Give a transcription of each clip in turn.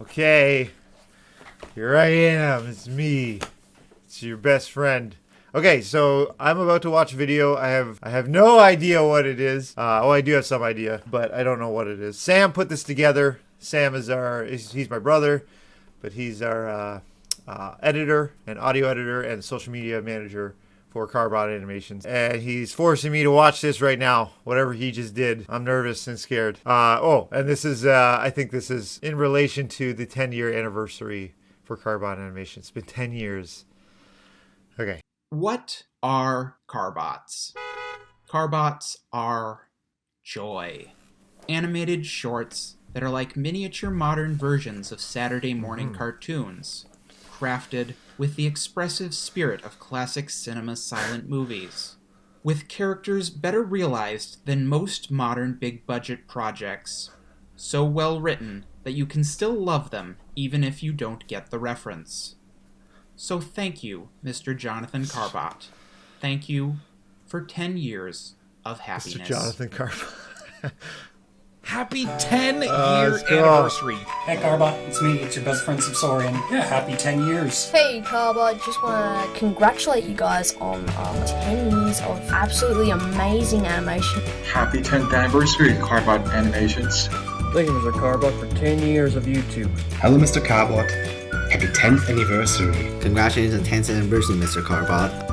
Okay, here I am. It's me. It's your best friend. Okay, so I'm about to watch a video. I have no idea what it is. I do have some idea, but I don't know what it is. Sam put this together. Sam is he's my brother, but he's our editor and audio editor and social media manager for Carbot Animations. And he's forcing me to watch this right now, whatever he just did. I'm nervous and scared. And this is, I think this is in relation to the 10-year anniversary for Carbot Animations. It's been 10 years. Okay. What are Carbots? Carbots are joy. Animated shorts that are like miniature modern versions of Saturday morning cartoons, crafted with the expressive spirit of classic cinema silent movies, with characters better realized than most modern big-budget projects, so well written that you can still love them even if you don't get the reference. So thank you, Mr. Jonathan Carbot. Thank you for 10 years of happiness. Mr. Jonathan Carbot. Happy 10-year anniversary. Hey Carbot, it's me, it's your best friend Subsorian. Yeah, happy 10 years. Hey Carbot, just want to congratulate you guys on 10 years of absolutely amazing animation. Happy 10th anniversary, Carbot Animations. Thank you, Mr. Carbot, for 10 years of YouTube. Hello, Mr. Carbot. Happy 10th anniversary. Congratulations on 10th anniversary, Mr. Carbot.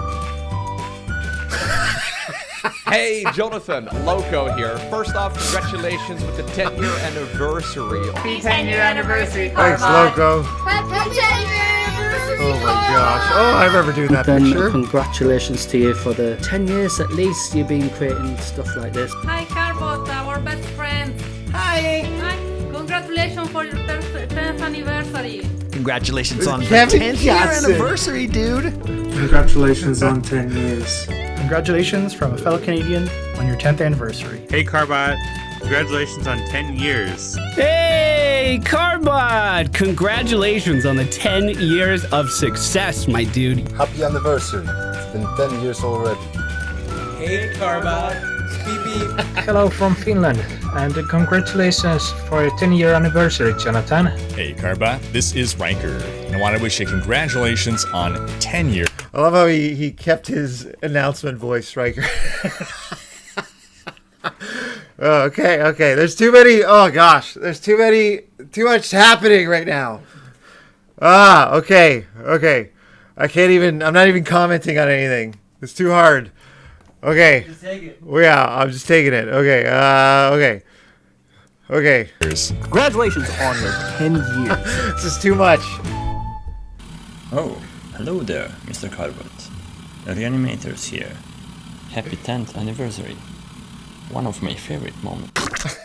Hey, Jonathan, Loco here. First off, congratulations with the 10-year anniversary. Happy 10-year anniversary, Thanks, Loco. Happy 10-year anniversary, Oh my gosh. Oh, I remember doing that picture. Congratulations to you for the 10 years at least you've been creating stuff like this. Hi, Carbot, our best friend. Hi. Hi. Congratulations for your 10th anniversary. Congratulations on the Kevin 10th year Johnson. anniversary, dude. Congratulations on 10 years. Congratulations from a fellow Canadian on your 10th anniversary. Hey Carbot, congratulations on 10 years. Hey Carbot, congratulations on the 10 years of success, my dude. Happy anniversary. It's been 10 years already. Hey Carbot, beep beep. Hello from Finland, and congratulations for your 10-year anniversary, Jonathan. Hey Carbot, this is Riker. I want to wish you congratulations on 10 years. I love how he kept his announcement voice, Riker. Okay. There's too many. Oh gosh, there's too much happening right now. Okay. I can't even. I'm not even commenting on anything. It's too hard. Okay. Just take it. Well, yeah, I'm just taking it. Okay. Okay. Congratulations on your 10 years. This is too much. Oh, hello there, Mr. Carbot. The Reanimators here. Happy 10th anniversary. One of my favorite moments.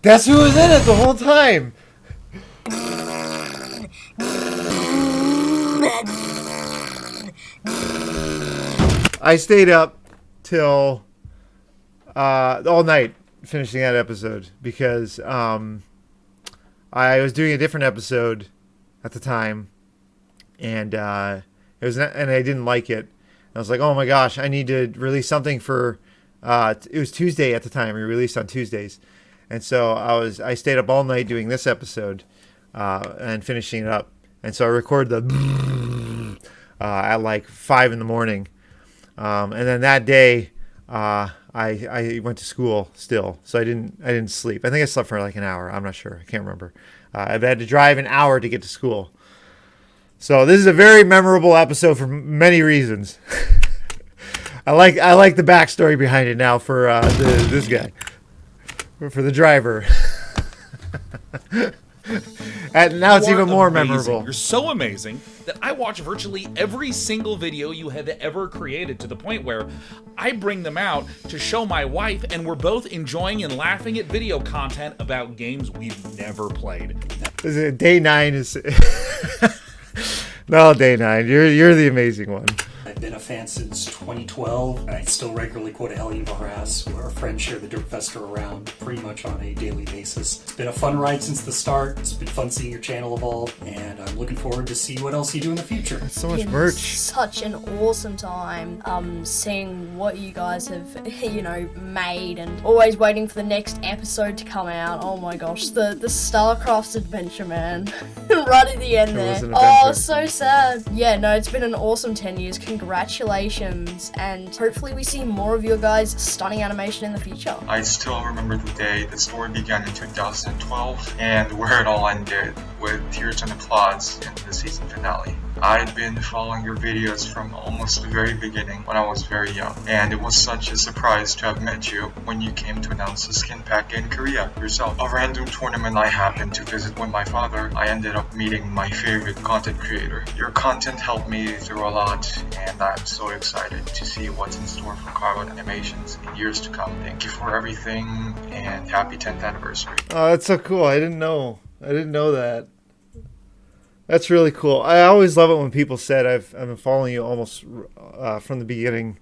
That's who was in it the whole time. I stayed up till all night finishing that episode because I was doing a different episode at the time, and and I didn't like it. I was like, oh my gosh, I need to release something for. It was Tuesday at the time. We released on Tuesdays, and so I stayed up all night doing this episode and finishing it up. And so I recorded the at like 5 a.m. And then that day I went to school still, so I didn't sleep. I think I slept for like an hour. I'm not sure. I can't remember. I've had to drive an hour to get to school. So this is a very memorable episode for many reasons. I like the backstory behind it now for this guy, for the driver. And now it's even more memorable. You're so amazing that I watch virtually every single video you have ever created, to the point where I bring them out to show my wife, and we're both enjoying and laughing at video content about games we've never played. Day 9 is... No, Day 9. You're the amazing one. I've been a fan since 2012. I still regularly quote a Hellion Harass, where our friends share the Dirtfester around pretty much on a daily basis. It's been a fun ride since the start. It's been fun seeing your channel evolve, and I'm looking forward to see what else you do in the future. So much merch. Such an awesome time seeing what you guys have, made, and always waiting for the next episode to come out. Oh my gosh, the Starcraft adventure, man. Right at the end there. Oh, so sad. Yeah, no, it's been an awesome 10 years. Congratulations, and hopefully we see more of your guys' stunning animation in the future. I still remember the day the story began in 2012 and where it all ended with tears and applause in the season finale. I'd been following your videos from almost the very beginning when I was very young, and it was such a surprise to have met you when you came to announce the skin pack in Korea yourself. A random tournament I happened to visit with my father, I ended up meeting my favorite content creator. Your content helped me through a lot, and I'm so excited to see what's in store for Carbot Animations in years to come. Thank you for everything, and happy 10th anniversary. Oh, that's so cool. I didn't know that. That's really cool. I always love it when people said I've been following you almost from the beginning.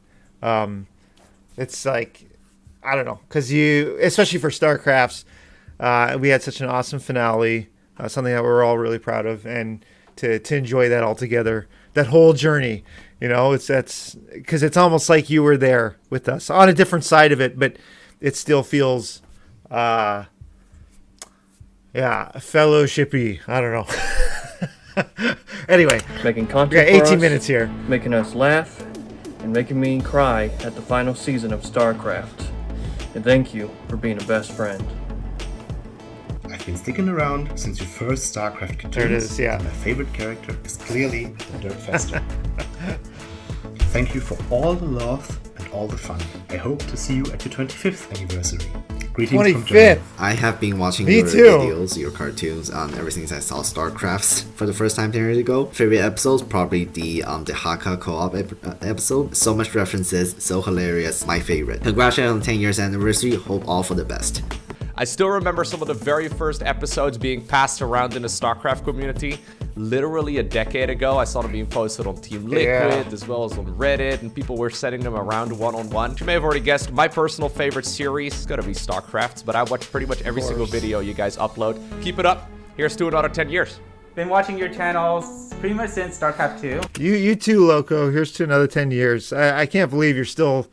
It's like, I don't know, because you, especially for Starcrafts, we had such an awesome finale, something that we're all really proud of, and to enjoy that all together, that whole journey, that's because it's almost like you were there with us on a different side of it, but it still feels, fellowshipy. I don't know. Anyway, making content. We got 18 for us, minutes here, making us laugh, and making me cry at the final season of Starcraft. And thank you for being a best friend. I've been sticking around since your first Starcraft cartoons. There it is, yeah. And my favorite character is clearly the Dirtfester. Thank you for all the love and all the fun. I hope to see you at your 25th anniversary. Greetings 25th. from Germany. I have been watching Me your too. videos, your cartoons, ever since I saw Starcraft for the first time 10 years ago. Favorite episodes, probably the Haka co-op episode. So much references, so hilarious. My favorite. Congratulations on 10 years anniversary. Hope all for the best. I still remember some of the very first episodes being passed around in the Starcraft community. Literally a decade ago, I saw them being posted on Team Liquid, as well as on Reddit, and people were sending them around one-on-one. You may have already guessed, my personal favorite series is gonna be Starcraft, but I watch pretty much every single video you guys upload. Keep it up. Here's to another 10 years. Been watching your channels pretty much since StarCraft 2. You too, Loco. Here's to another 10 years. I can't believe you're still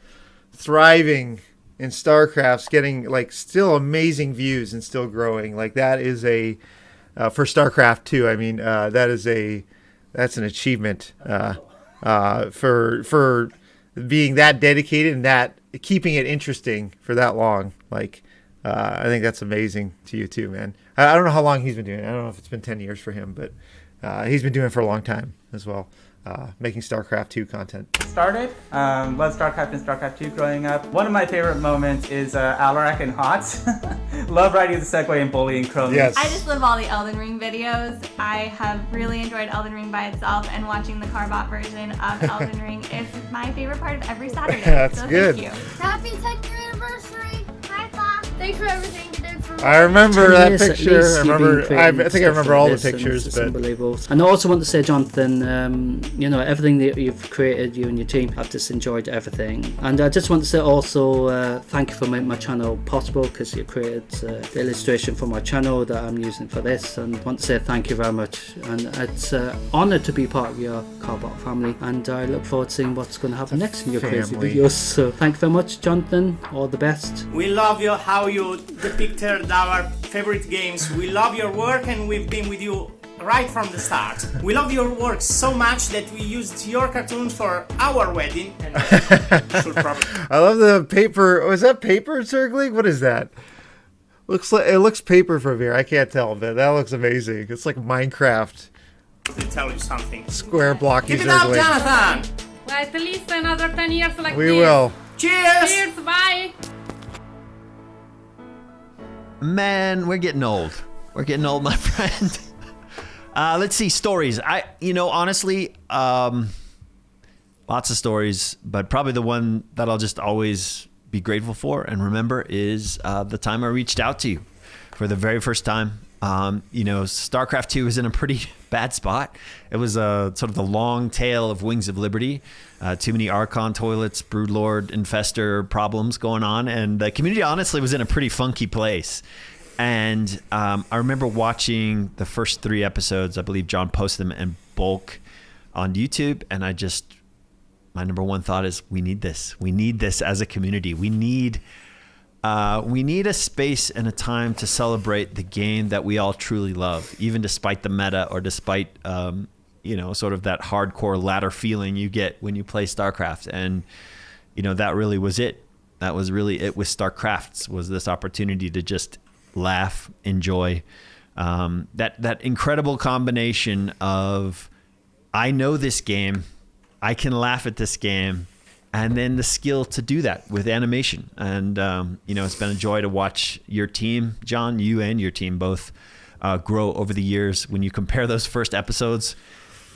thriving in StarCraft's, getting still amazing views and still growing. That is for StarCraft 2. I mean, that's an achievement for being that dedicated and that keeping it interesting for that long. I think that's amazing to you too, man. I don't know how long he's been doing it. I don't know if it's been 10 years for him, but he's been doing it for a long time as well. Making StarCraft 2 content. Started, loved StarCraft and StarCraft 2 growing up. One of my favorite moments is Alarak and HOTS. Love riding the Segway and bullying cronies. Yes. I just love all the Elden Ring videos. I have really enjoyed Elden Ring by itself, and watching the Carbot version of Elden Ring is my favorite part of every Saturday. That's so good. Thank you. Happy 10th anniversary! Hi, Pop. Thanks for everything you did for me. I remember that Yes, at picture. least I you've remember. been I creating think I remember stuff all like the this, and pictures. it's But unbelievable. And I also want to say, Jonathan, everything that you've created, you and your team, I've just enjoyed everything. And I just want to say also thank you for making my channel possible, because you created the illustration for my channel that I'm using for this. And I want to say thank you very much. And it's an honour to be part of your Carbot family. And I look forward to seeing what's going to happen next in your crazy family. videos. So thank you very much, Jonathan. All the best. We love you, how you depicted our favorite games. We love your work, and we've been with you right from the start. We love your work so much that we used your cartoons for our wedding. And I love the paper. Was that paper circling? What is that? It looks paper from here. I can't tell, but that looks amazing. It's like Minecraft. Let me tell you something. Square blocky Keep it up, circling. Jonathan! Well, at least another 10 years like We this. will. Cheers! Cheers, bye! Man, we're getting old. We're getting old, my friend. Let's see, stories. Honestly, lots of stories, but probably the one that I'll just always be grateful for and remember is the time I reached out to you for the very first time. StarCraft 2 was in a pretty bad spot. It was sort of the long tail of Wings of Liberty. Too many Archon toilets, Broodlord, Infestor problems going on. And the community honestly was in a pretty funky place. And I remember watching the first 3 episodes. I believe John posted them in bulk on YouTube. And my number one thought is, we need this. We need this as a community. We need a space and a time to celebrate the game that we all truly love, even despite the meta or despite, sort of that hardcore ladder feeling you get when you play StarCraft. And, that really was it. That was really it with StarCraft, was this opportunity to just laugh, enjoy, that incredible combination of, I know this game, I can laugh at this game, and then the skill to do that with animation. And, it's been a joy to watch your team, John, you and your team both grow over the years. When you compare those first episodes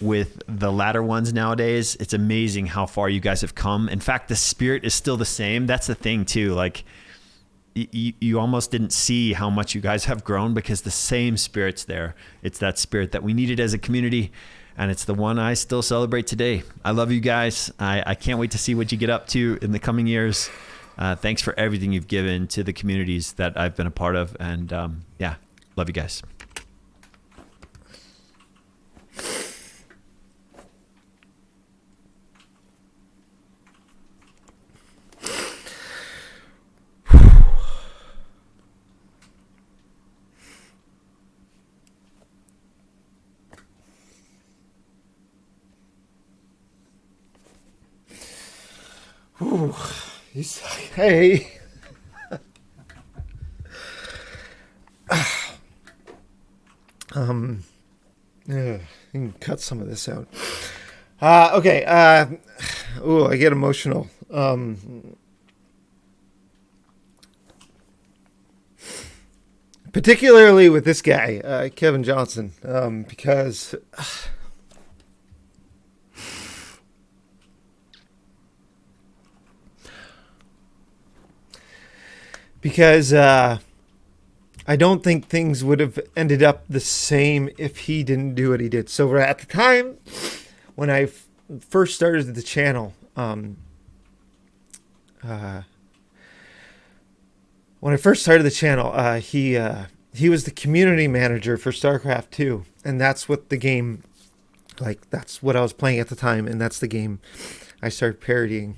with the latter ones nowadays, it's amazing how far you guys have come. In fact, the spirit is still the same. That's the thing too. Like, you almost didn't see how much you guys have grown because the same spirit's there. It's that spirit that we needed as a community. And it's the one I still celebrate today. I love you guys. I can't wait to see what you get up to in the coming years. Thanks for everything you've given to the communities that I've been a part of. And love you guys. Ooh, hey. You can cut some of this out. Okay. I get emotional. Particularly with this guy, Kevin Johnson, because. Because I don't think things would have ended up the same if he didn't do what he did. So at the time when I first started the channel, he was the community manager for Starcraft 2, and that's what the game, that's what I was playing at the time, and that's the game I started parodying.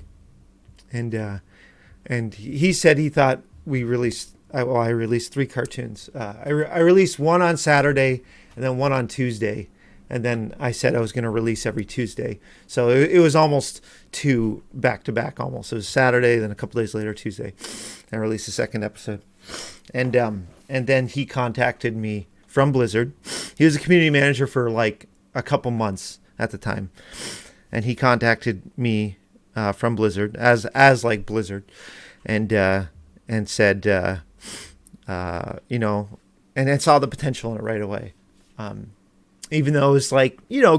And he said he thought I released 3 cartoons. I released one on Saturday and then one on Tuesday. And then I said I was going to release every Tuesday. So it was almost 2 back-to-back almost. It was Saturday, then a couple days later, Tuesday. I released the second episode. And then he contacted me from Blizzard. He was a community manager for a couple months at the time. And he contacted me from Blizzard as Blizzard. And said, and I saw the potential in it right away. Even though it was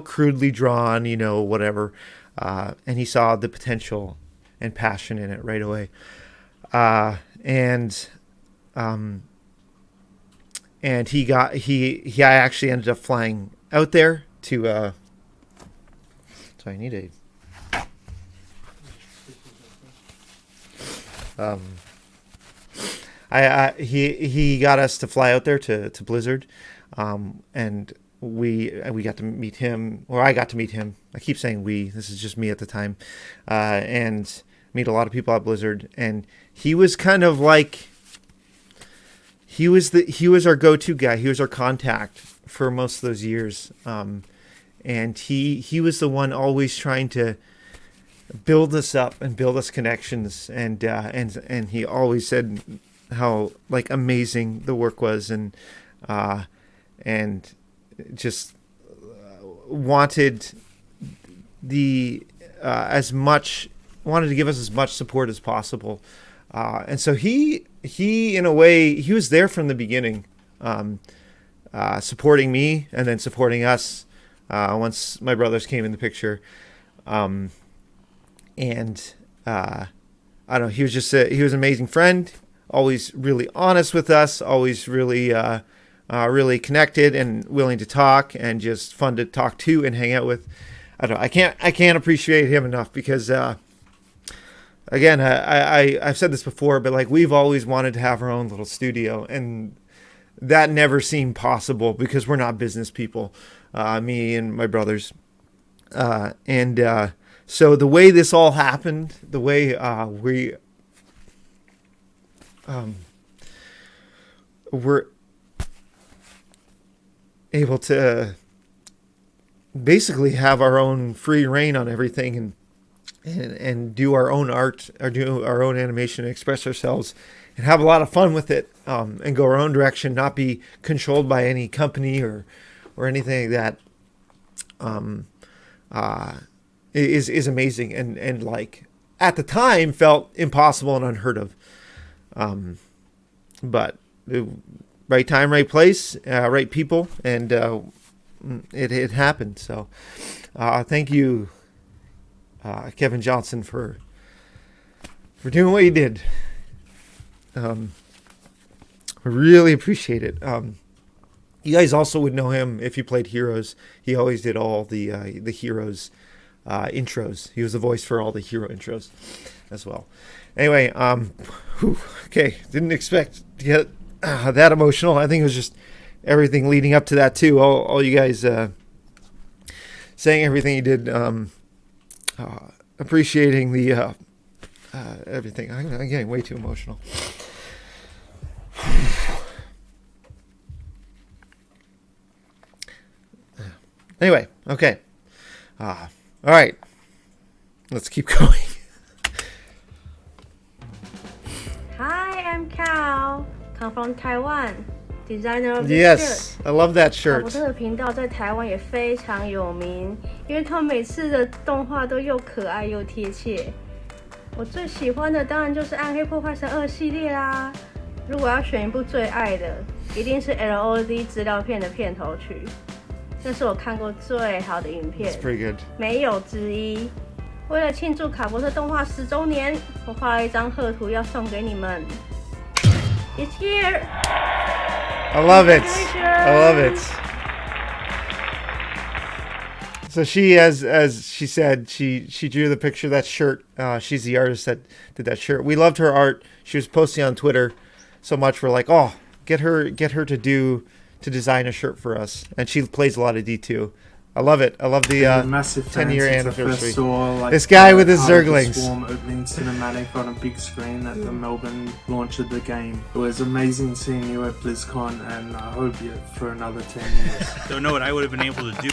crudely drawn, whatever. And he saw the potential and passion in it right away. And I actually ended up flying out there to, so I need he got us to fly out there to Blizzard, and we got to meet him, or I got to meet him. I keep saying we. This is just me at the time, and meet a lot of people at Blizzard. And he was kind of he was our go-to guy. He was our contact for most of those years, and he was the one always trying to build us up and build us connections, and he always said how amazing the work was, and just wanted wanted to give us as much support as possible, and so he in a way he was there from the beginning, supporting me and then supporting us once my brothers came in the picture, and I don't know, he was an amazing friend. always really honest with us, always really really connected and willing to talk, and just fun to talk to and hang out with. I don't know, I can't appreciate him enough, because again, I've said this before, but like, we've always wanted to have our own little studio, and that never seemed possible because we're not business people, me and my brothers. So the way this all happened, the way we're able to basically have our own free reign on everything, and do our own art, or do our own animation, and express ourselves, and have a lot of fun with it, and go our own direction, not be controlled by any company or anything like that, is amazing, and like, at the time felt impossible and unheard of. But right time, right place, right people, and it happened. So thank you, Kevin Johnson, for doing what you did. I really appreciate it. You guys also would know him if you played Heroes. He always did all the Heroes intros. He was the voice for all the hero intros as well. Anyway, okay, didn't expect to get that emotional. I think it was just everything leading up to that too. All you guys saying everything you did, appreciating the everything. I'm getting way too emotional. Anyway, okay. All right. Let's keep going. Hi, I'm Cal. Come from Taiwan. Designer of this Yes, shirt. I love that 卡 shirt. 伯特的频道在台湾也非常有名，因为他每次的动画都又可爱又贴切。我最喜欢的当然就是《暗黑破坏神2》系列啦。如果要选一部最爱的，一定是 LOD 资料片的片头曲。这是我看过最好的影片， It's pretty good. 没有之一。为了庆祝卡伯特动画10周年，我画了一张贺图要送给你们。It's here. I love it. I love it. So she, as she said, she drew the picture of that shirt. She's the artist that did that shirt. We loved her art. She was posting on Twitter so much. We're like, oh, get her to design a shirt for us. And she plays a lot of D2. I love it. I love the 10-year anniversary. This guy with his Zerglings. Swarm opening cinematic on a big screen at the Melbourne launch of the game. It was amazing seeing you at BlizzCon, and I hope you for another 10 years. Don't know what I would have been able to do.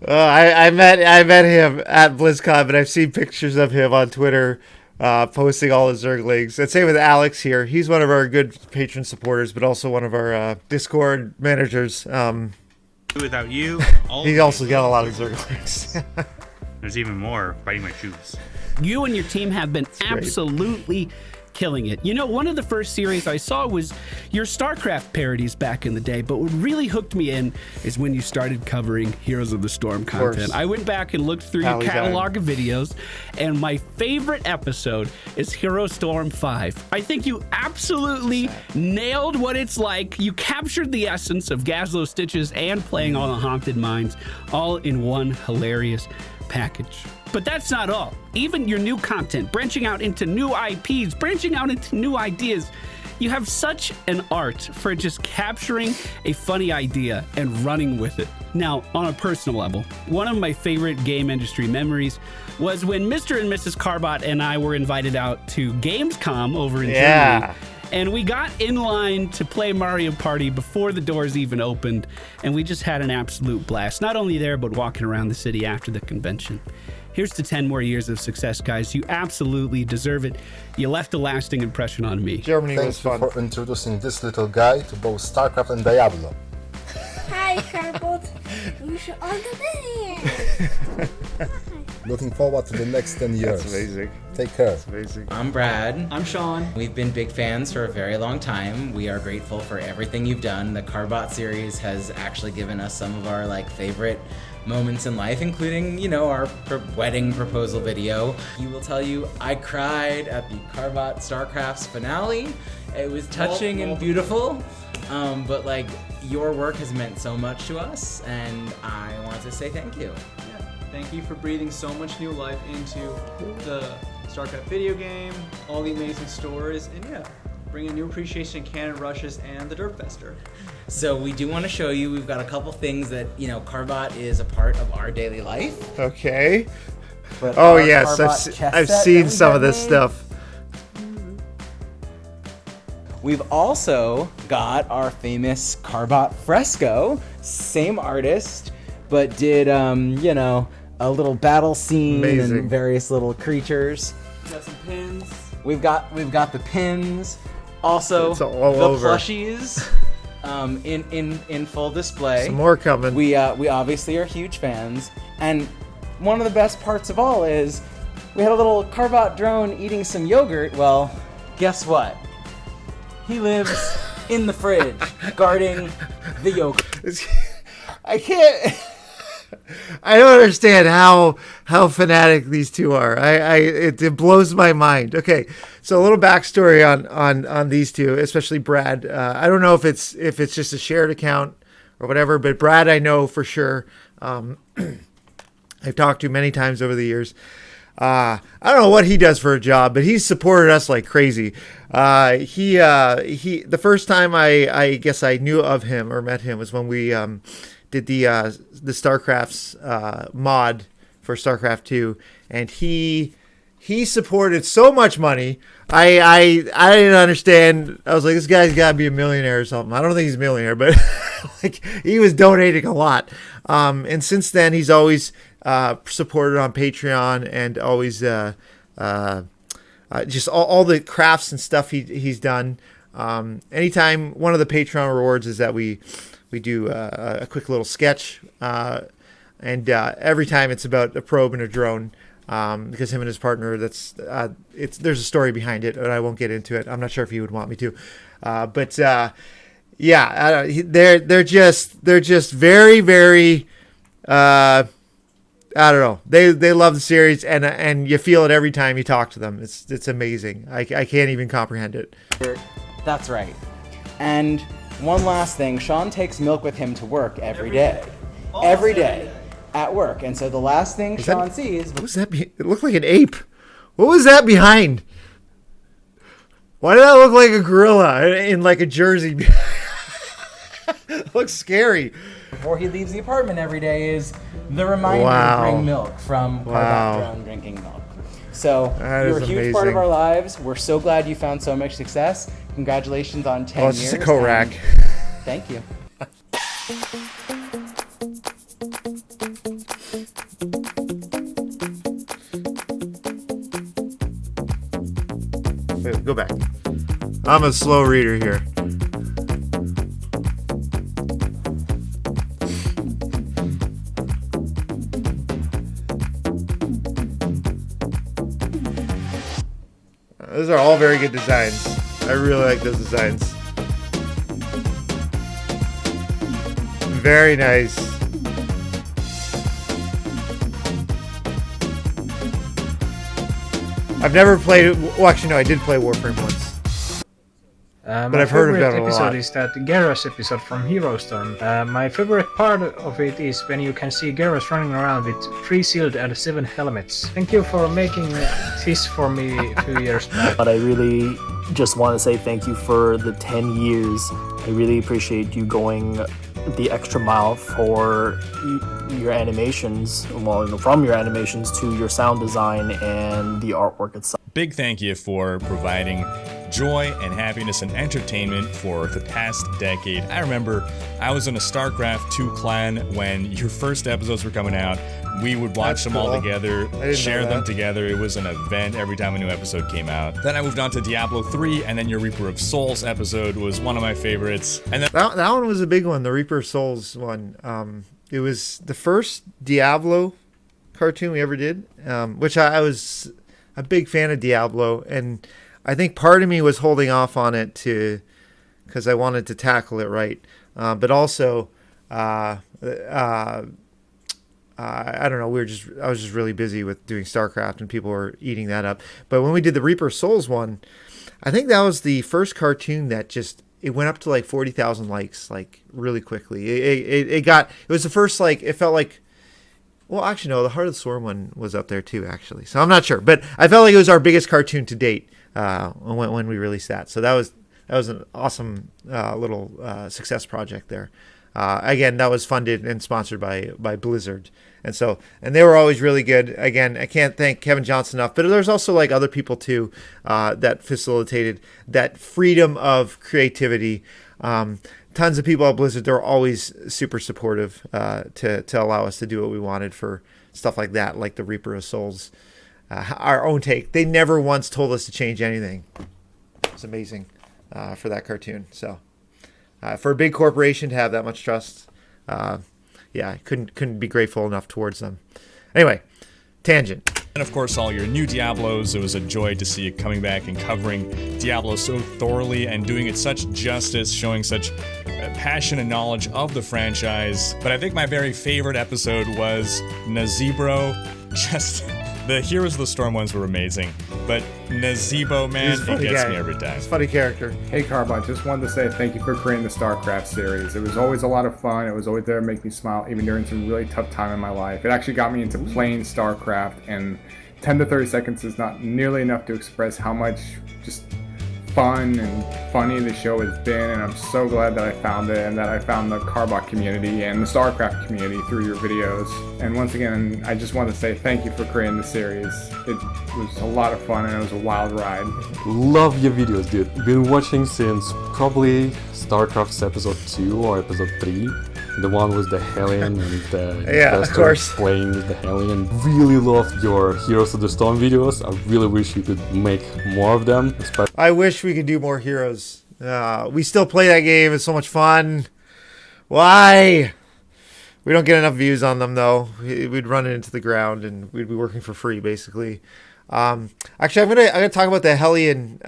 I met him at BlizzCon, but I've seen pictures of him on Twitter posting all his Zerglings. And same with Alex here. He's one of our good patron supporters, but also one of our Discord managers. Without you, He also got a lot of Zerglings. There's even more biting my shoes. You and your team have been absolutely killing it. You know, one of the first series I saw was your Starcraft parodies back in the day, but what really hooked me in is when you started covering Heroes of the Storm content. I went back and looked through your catalog of videos, and my favorite episode is Hero Storm 5. I think you absolutely nailed what it's like. You captured the essence of Gazlo Stitches and playing all the Haunted Mines all in one hilarious package. But that's not all. Even your new content, branching out into new IPs, branching out into new ideas. You have such an art for just capturing a funny idea and running with it. Now, on a personal level, one of my favorite game industry memories was when Mr. and Mrs. Carbot and I were invited out to Gamescom over in Germany. And we got in line to play Mario Party before the doors even opened. And we just had an absolute blast. Not only there, but walking around the city after the convention. Here's to 10 more years of success, guys. You absolutely deserve it. You left a lasting impression on me. Germany was fun. Thank you for introducing this little guy to both Starcraft and Diablo. Hi, Carbot. You should all the best. Looking forward to the next 10 years. That's amazing. Take care. That's amazing. I'm Brad. I'm Sean. We've been big fans for a very long time. We are grateful for everything you've done. The Carbot series has actually given us some of our favorite moments in life, including, you know, our wedding proposal video. He will tell you, I cried at the Carbot Starcraft's finale. It was touching and beautiful, but like, your work has meant so much to us, and I want to say thank you. Yeah, thank you for breathing so much new life into the Starcraft video game, all the amazing stories, and yeah, bringing new appreciation to Cannon Rushes and the Derpfester. So we do want to show you, we've got a couple things that, you know, Carbot is a part of our daily life. Okay. But Oh our yes, Carbot chess I've set seen that we some have of this made. stuff. We've also got our famous Carbot fresco, same artist, but did, you know, a little battle scene Amazing. and various little creatures. We got some pins. We've got the pins, also It's all the over. plushies, in full display. Some more coming. We obviously are huge fans, and one of the best parts of all is we had a little Carbot drone eating some yogurt. Well, guess what? He lives in the fridge, guarding the yogurt. I can't. I don't understand how fanatic these two are. It blows my mind. Okay, so a little backstory on these two, especially Brad. I don't know if it's just a shared account or whatever, but Brad I know for sure. I've talked to many times over the years. I don't know what he does for a job, but he's supported us like crazy. He the first time I guess I knew of him or met him was when we did the Starcraft's mod for Starcraft 2, and he supported so much money. I didn't understand. I was like, this guy's got to be a millionaire or something. I don't think he's a millionaire, but like he was donating a lot. And since then, he's always supported on Patreon and always just all the crafts and stuff he's done. Anytime, one of the Patreon rewards is that we do a quick little sketch, and every time it's about a probe and a drone, because him and his partner, there's a story behind it, but I won't get into it. I'm not sure if he would want me to, but yeah, they're just very, very. I don't know. They love the series, and you feel it every time you talk to them. It's amazing. I can't even comprehend it. That's right. And one last thing, Sean takes milk with him to work every day. Every day at work. And so the last thing Sean sees... What was that? It looked like an ape. What was that behind? Why did that look like a gorilla in like a jersey? It looks scary. Before he leaves the apartment every day is the reminder Wow. to bring milk from Wow. Carbot Drone Drinking Milk. So That you're a is huge part of amazing. our lives. We're so glad you found so much success. Congratulations on 10 Oh, it's years. just a co-rack. and Thank you. Wait, go back. I'm a slow reader here. Those are all very good designs. I really like those designs. Very nice. I've never played. Well, actually, no, I did play Warframe once. But I've heard about it a episode lot. is that Garrus episode from Hero Storm. My favorite part of it is when you can see Garrus running around with 3 shield and 7 helmets. Thank you for making this for me a few years back. But I really just want to say thank you for the 10 years. I really appreciate you going the extra mile for your animations, well, from your animations to your sound design and the artwork itself. Big thank you for providing joy and happiness and entertainment for the past decade. I remember I was in a StarCraft 2 clan when your first episodes were coming out. We would watch That's them all cool. together, I didn't share know them that. together. It was an event every time a new episode came out. Then I moved on to Diablo 3, and then your Reaper of Souls episode was one of my favorites. And then That one was a big one, the Reaper of Souls one. It was the first Diablo cartoon we ever did, which I was a big fan of Diablo, and I think part of me was holding off on it because I wanted to tackle it right, but also I don't know. I was just really busy with doing StarCraft, and people were eating that up. But when we did the Reaper of Souls one, I think that was the first cartoon that it went up to like 40,000 likes like really quickly. It was the first, like, it felt like, well, actually no, the Heart of the Swarm one was up there too, actually. So I'm not sure, but I felt like it was our biggest cartoon to date when we released that. So that was an awesome little success project there. Again, that was funded and sponsored by Blizzard. And they were always really good. Again, I can't thank Kevin Johnson enough, but there's also like other people too that facilitated that freedom of creativity. Tons of people at Blizzard, they're always super supportive to allow us to do what we wanted for stuff like that, like the Reaper of Souls, our own take. They never once told us to change anything. It's amazing for that cartoon. So for a big corporation to have that much trust, I couldn't be grateful enough towards them. Anyway, tangent. And of course, all your new Diablos. It was a joy to see you coming back and covering Diablo so thoroughly and doing it such justice, showing such passion and knowledge of the franchise. But I think my very favorite episode was Nazibro. Just the Heroes of the Storm ones were amazing, but Nazeebo, man, he gets me every time. He's a funny character. Hey Carbot, just wanted to say thank you for creating the StarCraft series. It was always a lot of fun. It was always there to make me smile, even during some really tough time in my life. It actually got me into playing StarCraft, and 10 to 30 seconds is not nearly enough to express how much just fun and funny the show has been, and I'm so glad that I found it and that I found the Carbot community and the StarCraft community through your videos. And once again, I just want to say thank you for creating the series. It was a lot of fun and it was a wild ride. Love your videos, dude. Been watching since probably StarCraft's episode 2 or episode 3. The one with the Hellion and the of course, playing with the Hellion. Really loved your Heroes of the Storm videos. I really wish you could make more of them. I wish we could do more Heroes. We still play that game. It's so much fun. Why? We don't get enough views on them though. We'd run it into the ground and we'd be working for free basically. Actually, I'm gonna talk about the Hellion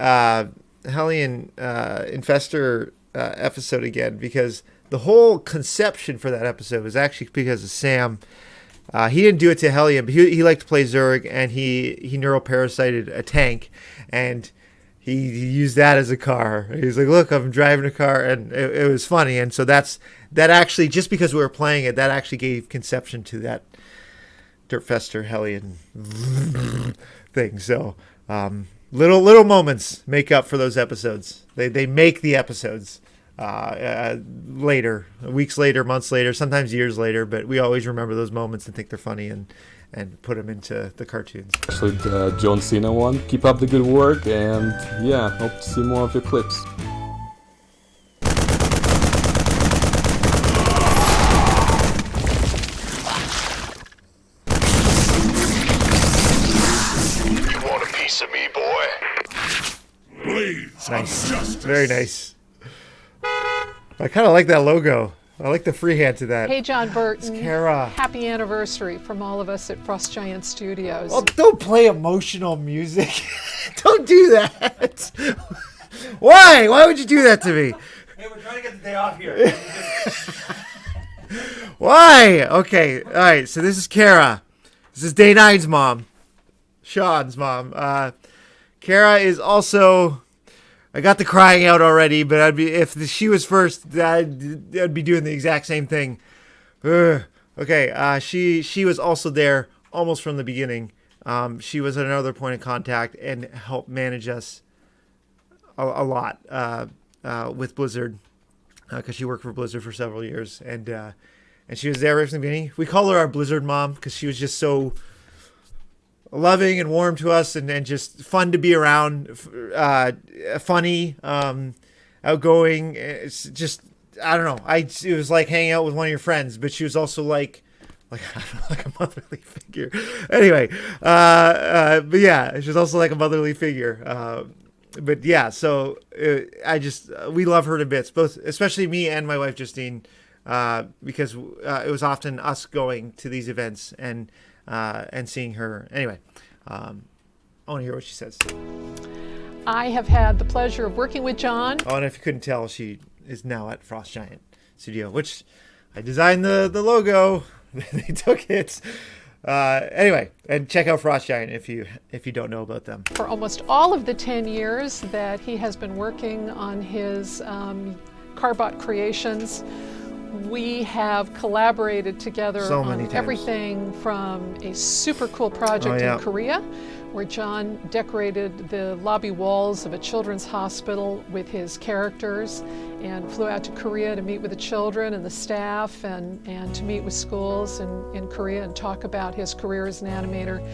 Infestor episode again, because the whole conception for that episode was actually because of Sam. He didn't do it to Hellion, but he liked to play Zerg, and he neuroparasited a tank, and he used that as a car. He was like, look, I'm driving a car, and it was funny. And so that actually, just because we were playing it, that actually gave conception to that Dirtfester Hellion thing. So little moments make up for those episodes. They make the episodes. Later, weeks later, months later, sometimes years later, but we always remember those moments and think they're funny and put them into the cartoons. Especially the John Cena one. Keep up the good work, and yeah, hope to see more of your clips. You want a piece of me, boy? Please, nice. Very nice. I kind of like that logo. I like the freehand to that. Hey, John Burton. It's Kara. Happy anniversary from all of us at Frost Giant Studios. Well, don't play emotional music. Don't do that. Why? Why would you do that to me? Hey, we're trying to get the day off here. Why? Okay. All right. So this is Kara. This is Day 9's mom. Sean's mom. Kara is also... I got the crying out already, but if she was first, I'd be doing the exact same thing. Ugh. Okay, she was also there almost from the beginning. She was another point of contact and helped manage us a lot with Blizzard, because she worked for Blizzard for several years, and she was there right from the beginning. We call her our Blizzard mom because she was just so loving and warm to us, and just fun to be around, funny, outgoing. It's just, I don't know. It was like hanging out with one of your friends, but she was also like a motherly figure. Anyway, but yeah, she was also like a motherly figure. But yeah, so we love her to bits, both, especially me and my wife Justine, because it was often us going to these events and seeing her. Anyway, I want to hear what she says. I have had the pleasure of working with John. Oh, and if you couldn't tell, she is now at Frost Giant Studio, which I designed the logo. They took it. Anyway, and check out Frost Giant if you don't know about them. For almost all of the 10 years that he has been working on his Carbot creations, we have collaborated together So many on times. everything from a super cool project yeah. in Korea, where John decorated the lobby walls of a children's hospital with his characters and flew out to Korea to meet with the children and the staff and to meet with schools in Korea and talk about his career as an animator,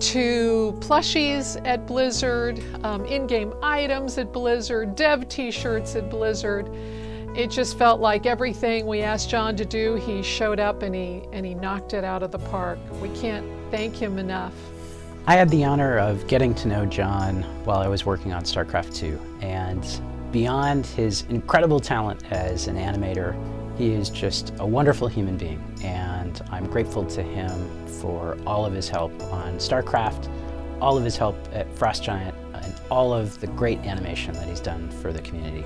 to plushies at Blizzard, in-game items at Blizzard, dev t-shirts at Blizzard. It just felt like everything we asked John to do, he showed up and he knocked it out of the park. We can't thank him enough. I had the honor of getting to know John while I was working on Starcraft 2, and beyond his incredible talent as an animator, he is just a wonderful human being, and I'm grateful to him for all of his help on Starcraft, all of his help at Frost Giant, and all of the great animation that he's done for the community.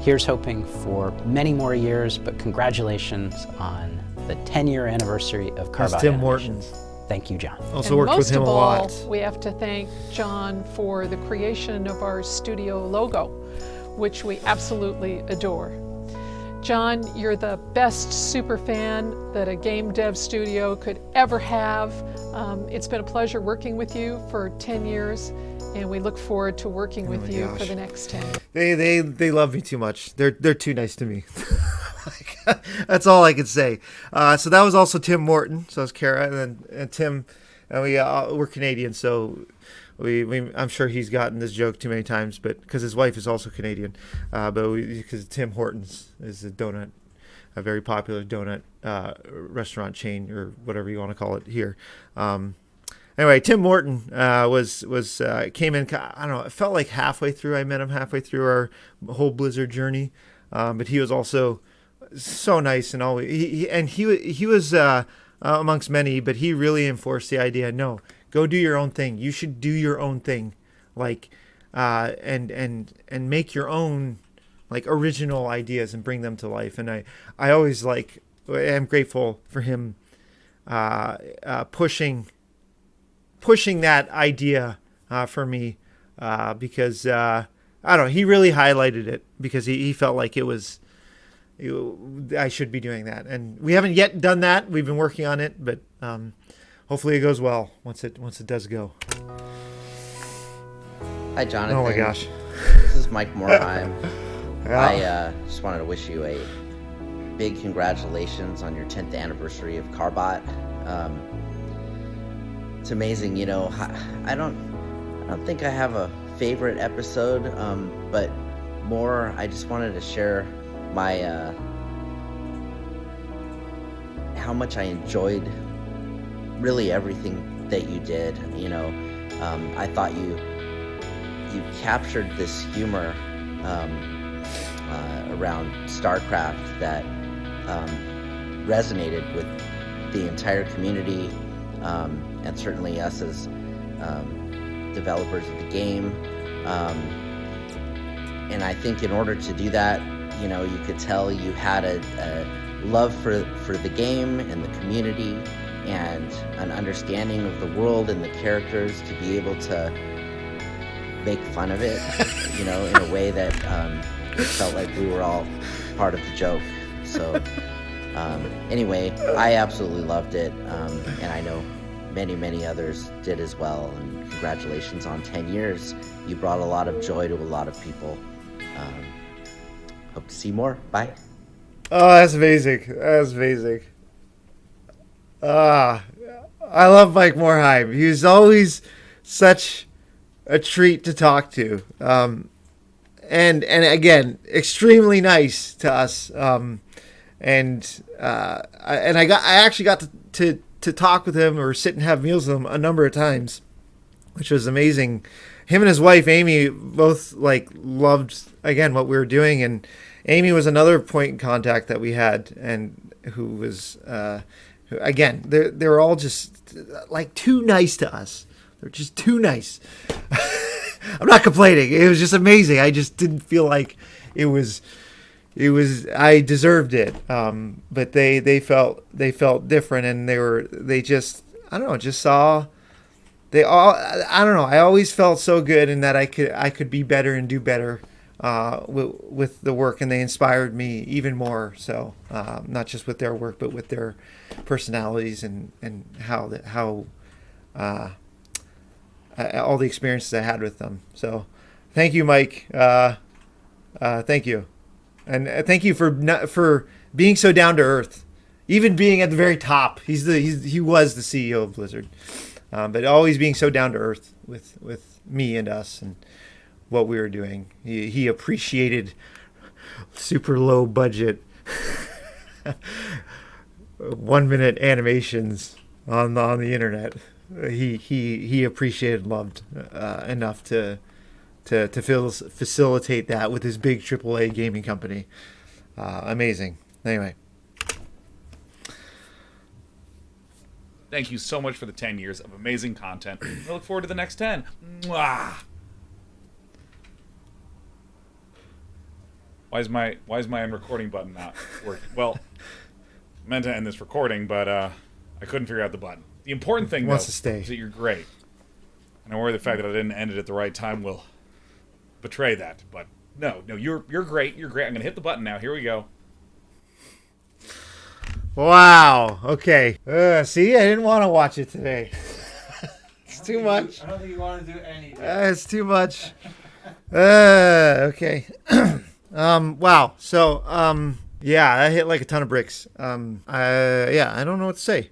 Here's hoping for many more years, but congratulations on the 10-year anniversary of Carbot That's Tim Animations. Morton. Thank you, John. Also worked with him a lot. Most of all, we have to thank John for the creation of our studio logo, which we absolutely adore. John, you're the best super fan that a game dev studio could ever have. It's been a pleasure working with you for 10 years, and we look forward to working with you for the next 10. They love me too much. They're too nice to me. That's all I could say. So that was also Tim Morton. So it's Kara and Tim, and we're Canadian, so I'm sure he's gotten this joke too many times, but because his wife is also Canadian, because Tim Hortons is a very popular donut restaurant chain or whatever you want to call it here. Anyway, Tim Morton came in. I don't know. It felt like halfway through. I met him halfway through our whole Blizzard journey, but he was also so nice and always. He was amongst many, but he really enforced the idea. No, go do your own thing. You should do your own thing, and make your own original ideas and bring them to life. And I always am grateful for him pushing that idea for me because I don't know, he really highlighted it because he felt like I should be doing that, and we haven't yet done that. We've been working on it, but hopefully it goes well once it does go. Hi, Jonathan. Oh my gosh. This is Mike Morheim. I just wanted to wish you a big congratulations on your 10th anniversary of Carbot. It's amazing, I don't think I have a favorite episode, but more I just wanted to share my how much I enjoyed really everything that you did. I thought you captured this humor around Starcraft that resonated with the entire community, and certainly us as developers of the game. And I think in order to do that, you could tell you had a love for the game and the community and an understanding of the world and the characters to be able to make fun of it, in a way that it felt like we were all part of the joke. So anyway, I absolutely loved it, and I know many others did as well. And congratulations on 10 years. You brought a lot of joy to a lot of people. Hope to see more. Bye. Oh, that's amazing. That's amazing. I love Mike Morheim. He was always such a treat to talk to. And again, extremely nice to us. I actually got to talk with him or sit and have meals with him a number of times, which was amazing. Him and his wife Amy both loved again what we were doing, and Amy was another point in contact that we had, and who was again they were all just too nice to us. They're just too nice. I'm not complaining. It was just amazing. I just didn't feel like it was I deserved it. But they felt different, and they just, I don't know, just saw. I don't know. I always felt so good in that I could be better and do better with the work, and they inspired me even more. So not just with their work, but with their personalities and how all the experiences I had with them. So thank you, Mike. Thank you, and thank you for being so down to earth, even being at the very top. He was the CEO of Blizzard. But always being so down to earth with me and us and what we were doing. He appreciated super low budget 1 minute animations on the internet. He appreciated and loved enough to facilitate that with his big AAA gaming company. Amazing. Anyway. Thank you so much for the 10 years of amazing content. I look forward to the next 10. Mwah! Why is my end recording button not working? Well, I meant to end this recording, but I couldn't figure out the button. The important thing, though, is that you're great. And I worry the fact that I didn't end it at the right time will betray that. But no, you're great. You're great. I'm going to hit the button now. Here we go. Wow. Okay. See, I didn't want to watch it today. It's too much. I don't think you want to do anything. It's too much. Okay. Wow. So, yeah, I hit like a ton of bricks. I don't know what to say.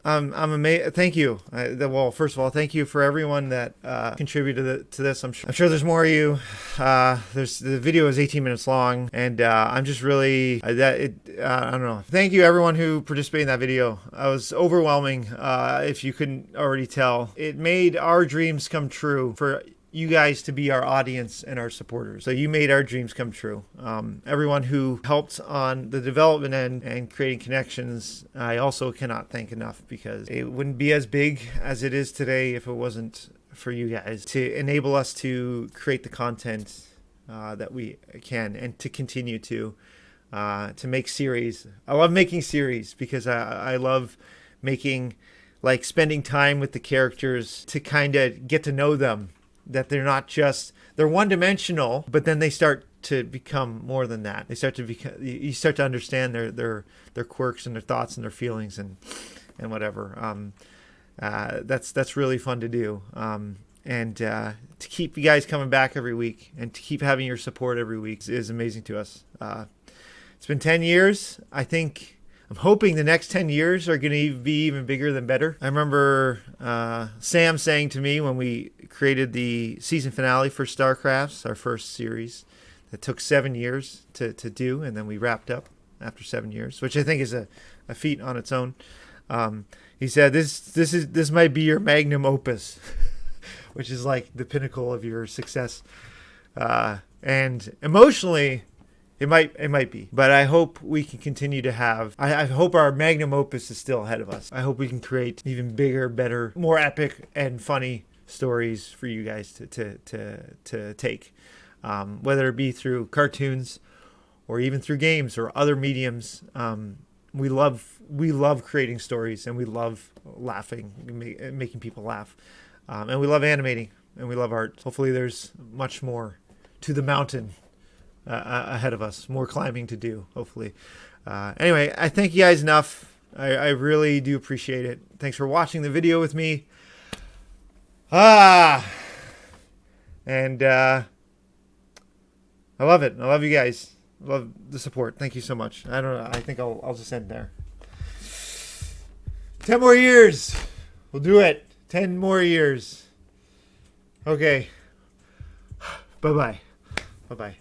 I'm amazed. Thank you. Well, first of all, thank you for everyone that contributed to this. I'm sure there's more of you. The video is 18 minutes long, and I'm just really I don't know. Thank you everyone who participated in that video. I was overwhelming. If you couldn't already tell, it made our dreams come true for you guys to be our audience and our supporters. So you made our dreams come true. Everyone who helped on the development end and creating connections, I also cannot thank enough, because it wouldn't be as big as it is today if it wasn't for you guys to enable us to create the content that we can, and to continue to make series. I love making series because I love making, like, spending time with the characters to kind of get to know them. That they're not just, they're one-dimensional, but then they start to become more than that. They start to become, you start to understand their quirks and their thoughts and their feelings and whatever. That's really fun to do. And to keep you guys coming back every week and to keep having your support every week is amazing to us. It's been 10 years. I'm hoping the next 10 years are going to be even bigger than better. I remember Sam saying to me when we created the season finale for Starcraft, our first series, that took 7 years to do, and then we wrapped up after 7 years, which I think is a feat on its own. He said, this might be your magnum opus, which is like the pinnacle of your success. And emotionally, It might be, but I hope we can continue to have. I hope our magnum opus is still ahead of us. I hope we can create even bigger, better, more epic and funny stories for you guys to take, whether it be through cartoons, or even through games or other mediums. We love creating stories, and we love laughing, making people laugh, and we love animating, and we love art. Hopefully, there's much more to the mountain ahead of us, more climbing to do, hopefully. Anyway, I thank you guys enough. I really do appreciate it. Thanks for watching the video with me. And I love it. I love you guys. I love the support. Thank you so much. I don't know. I think I'll just end there. 10 more years. We'll do it. 10 more years. Okay. Bye-bye. Bye-bye.